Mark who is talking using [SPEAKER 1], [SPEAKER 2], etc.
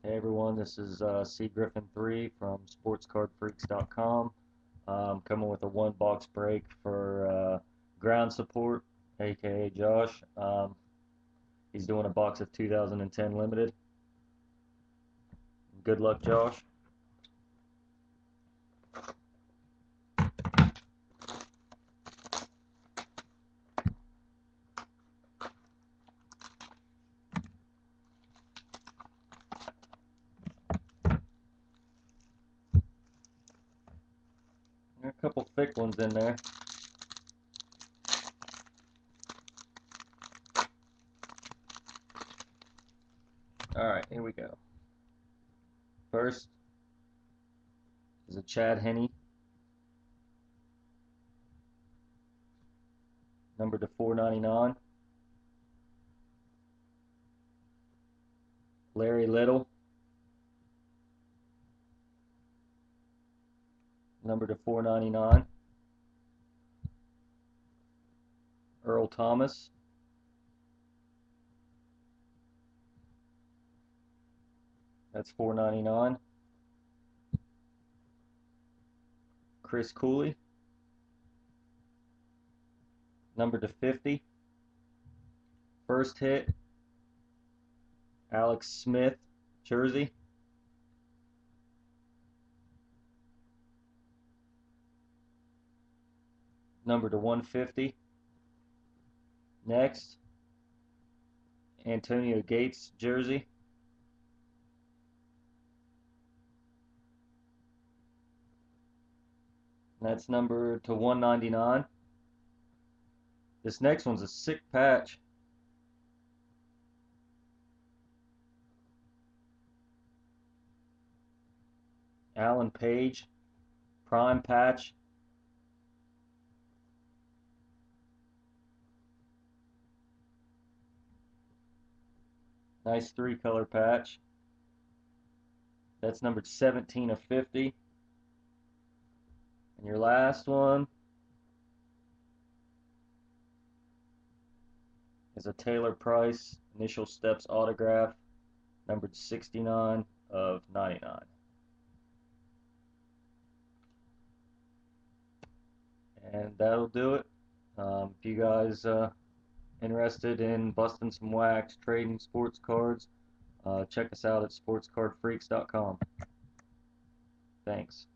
[SPEAKER 1] Hey everyone, this is C Griffin 3 from SportsCardFreaks.com. Coming with a one box break for ground support, aka Josh. He's doing a box of 2010 limited. Good luck, Josh. There are a couple thick ones in there. Alright, here we go. First is a Chad Henne, numbered to 499. Larry Little, numbered to 499. Earl Thomas, that's 499. Chris Cooley, numbered to 50. First hit, Alex Smith, jersey. Number to 150. Next, Antonio Gates, jersey. That's number to 199. This next one's a sick patch. Alan Page, prime patch. Nice three-color patch. That's numbered 17 of 50. And your last one is a Taylor Price initial steps autograph, numbered 69 of 99. And that'll do it. If you guys interested in busting some wax, trading sports cards, check us out at sportscardfreaks.com. Thanks.